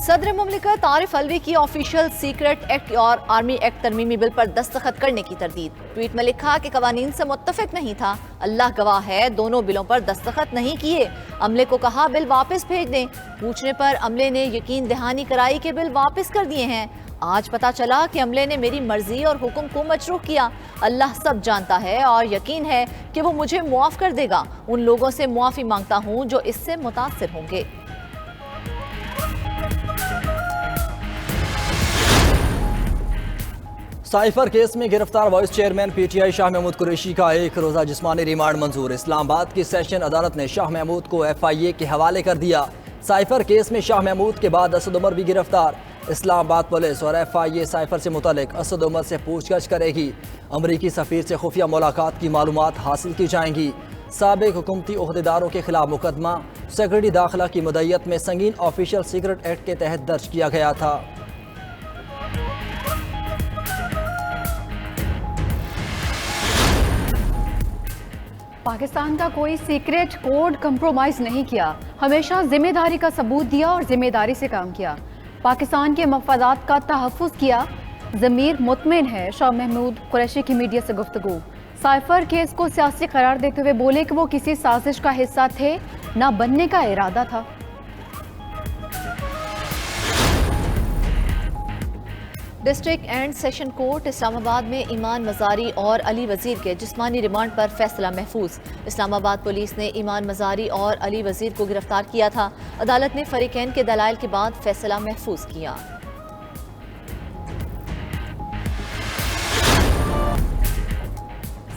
सदर मुमलिकत आरिफ अलवी की official secret act और आर्मी एक्ट तरमीमी बिल पर दस्तखत करने की तरदीद। ट्वीट में लिखा कि कवानीन से मुत्तफिक नहीं था, अल्लाह गवाह है, दोनों बिलों पर दस्तखत नहीं किए। अमले को कहा बिल वापस भेज दें। पूछने पर अमले ने यकीन दहानी कराई कि बिल वापस कर दिए हैं। आज पता चला कि अमले ने मेरी मर्जी और हुक्म को मजरूह किया। अल्लाह सब जानता है और यकीन है कि वो मुझे मुआफ कर देगा। उन लोगों से मुआफी मांगता हूँ जो इससे मुतासिर होंगे। साइफर केस में गिरफ्तार vice chairman PTI Shah Mahmood Qureshi का एक रोजा जिस्मानी रिमांड मंजूर। इस्लामाबाद की सेशन अदालत ने शाह महमूद को एफआईए के हवाले कर दिया। साइफर केस में शाह महमूद के बाद असद उमर भी गिरफ्तार। इस्लामाबाद पुलिस और एफआईए साइफर से मुतालिक असद उमर से पूछताछ करेगी। अमरीकी सफीर से खुफिया मुलाकात की मालूमात हासिल की जाएंगी। साबिक हुकूमती ओहदेदारों के खिलाफ मुकदमा सेक्रेटरी दाखिला की मुद्दत में संगीन ऑफिशियल सीक्रेट एक्ट के तहत दर्ज किया गया था। पाकिस्तान का कोई सीक्रेट कोड कंप्रोमाइज नहीं किया, हमेशा जिम्मेदारी का सबूत दिया और जिम्मेदारी से काम किया। पाकिस्तान के मफादात का तहफ़्फ़ुज़ किया। ज़मीर मुतमिन है, शाह महमूद कुरैशी की मीडिया से गुफ्तगू। साइफर केस को सियासी करार देते हुए बोले कि वो किसी साजिश का हिस्सा थे, ना बनने का इरादा था। District and session court Islamabad में ईमान मजारी और अली वजीर के जिस्मानी रिमांड पर फैसला महफूज। इस्लामाबाद पुलिस ने ईमान मजारी और अली वजीर को गिरफ्तार किया था। अदालत ने फरीकैन के दलाइल के बाद फैसला महफूज किया।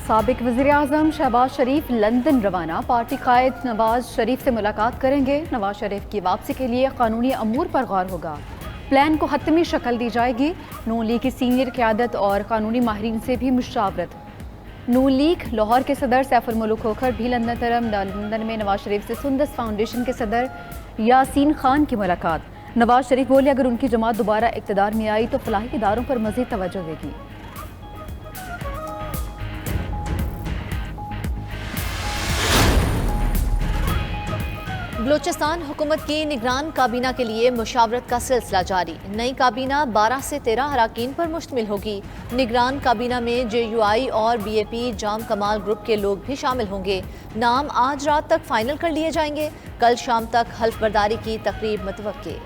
साबिक वज़ीर आज़म शहबाज शरीफ लंदन रवाना। पार्टी कायद नवाज शरीफ से मुलाकात करेंगे। नवाज शरीफ की वापसी के लिए कानूनी अमूर पर गौर होगा। प्लान को हतमी शक्ल दी जाएगी। नून लीग की सीनियर क़यादत और कानूनी माहिरीन से भी मुशावरत। नून लीग लाहौर के सदर सैफ उल मुल्क होकर भी लंदन में नवाज शरीफ से सुंदस फाउंडेशन के सदर यासीन खान की मुलाकात। नवाज शरीफ बोले अगर उनकी जमात दोबारा इक़्तिदार में आई तो फलाही इदारों पर मज़ीद तवज्जो देगी। बलूचिस्तान हुकूमत की निगरान काबीना के लिए मुशावरत का सिलसिला जारी। नई काबीना 12 से 13 अरकान पर मुश्तमिल होगी। निगरान काबीना में JUI और BAP जाम कमाल ग्रुप के लोग भी शामिल होंगे। नाम आज रात तक फाइनल कर लिए जाएंगे। कल शाम तक हल्फ बर्दारी की तकरीब मुतवक्के।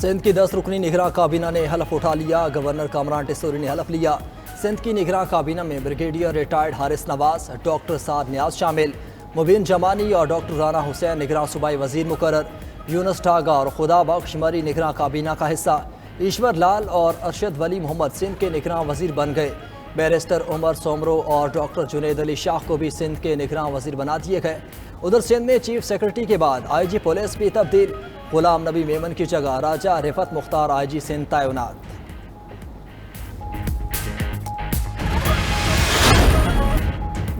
सिंध की 10 रुकनी निगरान काबीना ने हलफ उठा लिया। गवर्नर कामरान टिसोरी ने हलफ लिया। सिंध की निगरान काबीना में brigadier retired Haris Nawaz, doctor Saad Niaz शामिल। मुबीन जमानी और डॉक्टर राना हुसैन निगरान सूबाई वजीर मुकर्रर। यूनुस टागा और खुदा बख्श मरी निगरान काबीना का हिस्सा। ईश्वर लाल और अरशद वली मोहम्मद सिंध के निगरान वजीर बन गए। बैरिस्टर उमर सोमरो और डॉक्टर जुनैद अली शाह को भी सिंध के निगरान वजीर बना दिए गए। उधर सिंध में चीफ सेक्रेटरी के बाद IG पुलिस भी तब्दील। गुलाम नबी मेमन की जगह राजा रिफत मुख्तार IG सिंध तैनात।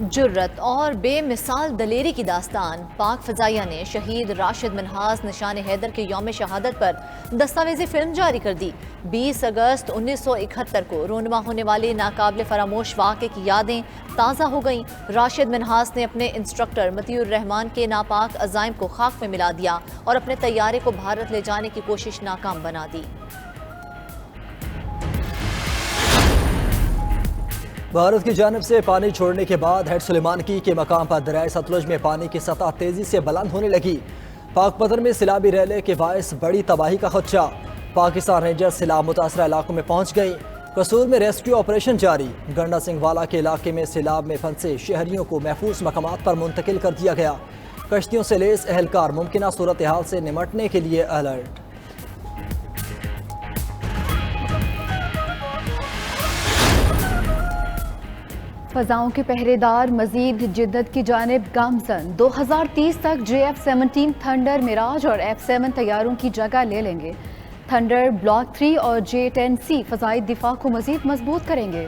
जुर्रत और बेमिसाल दलेरी की दास्तान। पाक फ़ज़ाइया ने शहीद राशिद मिन्हाज निशान हैदर के यौम शहादत पर दस्तावेज़ी फिल्म जारी कर दी। 20 अगस्त 1971 को रोनमा होने वाले नाकाबिल फरामोश वाक़े की यादें ताज़ा हो गईं। राशिद मिन्हाज ने अपने इंस्ट्रक्टर मतीउर रहमान के नापाक अज़ाइम को खाक में मिला दिया और अपने तैयारे को भारत ले जाने की कोशिश नाकाम बना दी। भारत की जानिब से पानी छोड़ने के बाद हेड सुलेमानकी के मकाम पर दरियाए सतलुज में पानी की सतह तेजी से बुलंद होने लगी। पाकपतन में सिलाबी रैले के बायस बड़ी तबाही का खदशा। पाकिस्तान रेंजर्स सिलाब मुतासरा इलाकों में पहुंच गई। कसूर में रेस्क्यू ऑपरेशन जारी। गंडा सिंह वाला के इलाके में सिलाब में फंसे शहरियों को महफूज मकामात पर मुंतकिल कर दिया गया। कश्तियों से लेस एहलकार मुमकिन सूरत हाल से निमटने के लिए अलर्ट। फ़ज़ाओं के पहरेदार मज़ीद जिद्दत की जानिब गामज़न। 2030 तक JF-17 थंडर, मिराज और F-7 तैयारों की जगह ले लेंगे। थंडर ब्लॉक 3 और J-10C फ़ज़ाई दिफा को मज़ीद मजबूत करेंगे।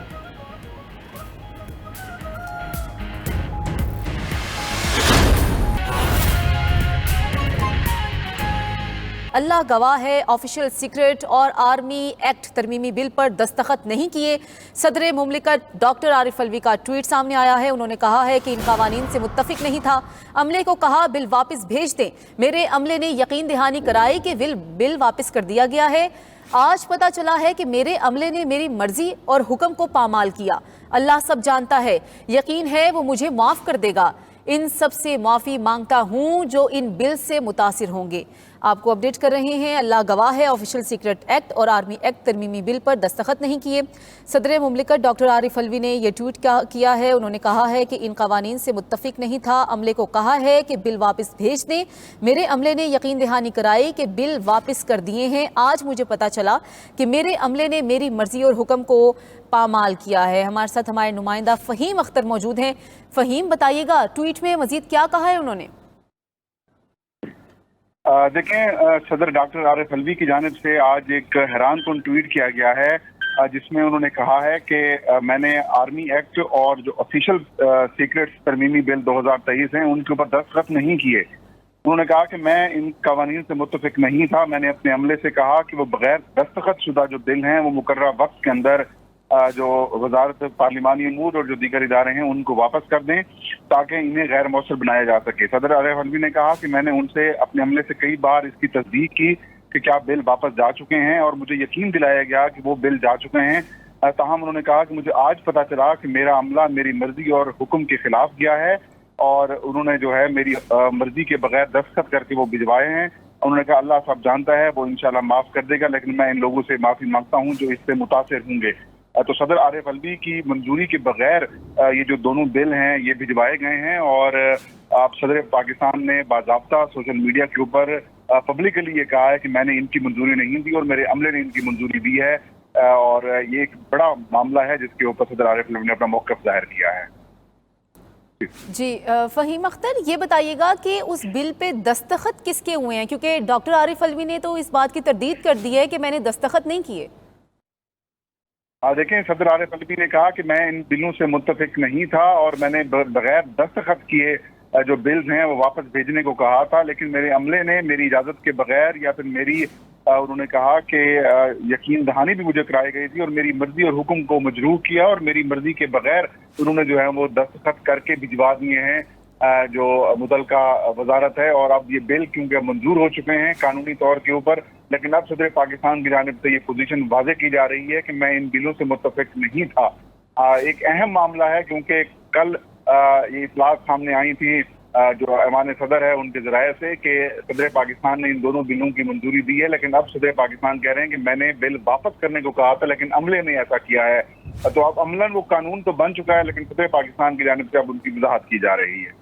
अल्लाह गवाह है, ऑफिशियल सीक्रेट और आर्मी एक्ट तरमीमी बिल पर दस्तखत नहीं किए। सदर मुमलिकत डॉक्टर आरिफ अलवी का ट्वीट सामने आया है। उन्होंने कहा है कि इन कवानीन से मुत्तफिक नहीं था। अमले को कहा बिल वापस भेज दें। मेरे अमले ने यकीन दहानी कराई कि बिल वापस कर दिया गया है। आज पता चला है कि मेरे अमले ने मेरी मर्जी और हुक्म को पामाल किया। अल्लाह सब जानता है, यकीन है वो मुझे माफ़ कर देगा। इन सब से माफ़ी मांगता हूँ जो इन बिल से मुतासिर होंगे। आपको अपडेट कर रहे हैं, अल्लाह गवाह है, ऑफिशियल सीक्रेट एक्ट और आर्मी एक्ट तरमीमी बिल पर दस्तखत नहीं किए। सदर मुमलिकत डॉक्टर आरिफ अलवी ने यह ट्वीट किया है। उन्होंने कहा है कि इन कवानीन से मुत्तफिक नहीं था। अमले को कहा है कि बिल वापस भेज दें। मेरे अमले ने यकीन दहानी कराई कि बिल वापस कर दिए हैं। आज मुझे पता चला कि मेरे अमले ने मेरी मर्जी और हुक्म को पामाल किया है। हमारे साथ हमारे नुमाइंदा फ़हीम अख्तर मौजूद हैं। फ़हीम, बताइएगा ट्वीट में मजीद क्या कहा है उन्होंने? देखें, सदर डॉक्टर आरिफ अलवी की जानिब से आज एक हैरानकुन ट्वीट किया गया है जिसमें उन्होंने कहा है कि मैंने आर्मी एक्ट और जो ऑफिशियल सीक्रेट तरमीमी बिल 2023 हैं उनके ऊपर दस्तखत नहीं किए। उन्होंने कहा कि मैं इन कवानीन से मुत्तफिक नहीं था। मैंने अपने अमले से कहा कि वो बगैर दस्तखत शुदा जो बिल हैं वो मुकर्ररा वक्त के अंदर जो वजारत पार्लिमानी अमूर और जो दीगर इदारे हैं उनको वापस कर दें ताकि इन्हें गैर मौसर बनाया जा सके। सदर आरिफ अलवी ने कहा कि मैंने उनसे अपने अमले से कई बार इसकी तस्दीक की कि क्या बिल वापस जा चुके हैं और मुझे यकीन दिलाया गया कि वो बिल जा चुके हैं। ताहम उन्होंने कहा कि मुझे आज पता चला कि मेरा अमला मेरी मर्जी और हुक्म के खिलाफ गया है और उन्होंने जो है मेरी मर्जी के बगैर दस्तखत करके वो भिजवाए हैं। उन्होंने कहा अल्लाह सब जानता है, वो इंशाल्लाह माफ कर देगा, लेकिन मैं इन लोगों से माफी मांगता हूँ जो इससे मुतासिर होंगे। तो सदर आरिफ अलवी की मंजूरी के बगैर ये जो दोनों बिल हैं ये भिजवाए गए हैं और आप सदर पाकिस्तान ने बाज़ाब्ता सोशल मीडिया के ऊपर पब्लिकली ये कहा है कि मैंने इनकी मंजूरी नहीं दी और मेरे अमले ने इनकी मंजूरी दी है और ये एक बड़ा मामला है जिसके ऊपर सदर आरिफ अलवी ने अपना मौक़िफ़ जाहिर किया है। जी फ़हीम अख्तर, ये बताइएगा कि उस बिल पे दस्तखत किसके हुए हैं, क्योंकि डॉक्टर आरिफ अलवी ने तो इस बात की तरदीद कर दी है कि मैंने दस्तखत नहीं किए। देखें, सदर आरिफ अलवी ने कहा कि मैं इन बिलों से मुत्तफिक नहीं था और मैंने बगैर दस्तखत किए जो बिल्स हैं वो वापस भेजने को कहा था, लेकिन मेरे अमले ने मेरी इजाज़त के बगैर या फिर मेरी उन्होंने कहा कि यकीन दहानी भी मुझे कराई गई थी और मेरी मर्जी और हुक्म को मजरूह किया और मेरी मर्जी के बगैर उन्होंने जो है वो दस्तखत करके भिजवा दिए हैं जो मुतलका वजारत है। और अब ये बिल क्योंकि मंजूर हो चुके हैं कानूनी तौर के ऊपर, लेकिन अब सदर पाकिस्तान की जानिब से ये पोजीशन वाज़ेह की जा रही है कि मैं इन बिलों से मुत्तफिक नहीं था। एक अहम मामला है क्योंकि कल ये इतलात सामने आई थी जो ऐवान सदर है उनके ज़राए से कि सदर पाकिस्तान ने इन दोनों बिलों की मंजूरी दी है, लेकिन अब सदर पाकिस्तान कह रहे हैं कि मैंने बिल वापस करने को कहा था लेकिन अमले ने ऐसा किया है। तो अब अमलन वो कानून तो बन चुका है लेकिन सदर पाकिस्तान की जानिब से अब उनकी वजाहत की जा रही है।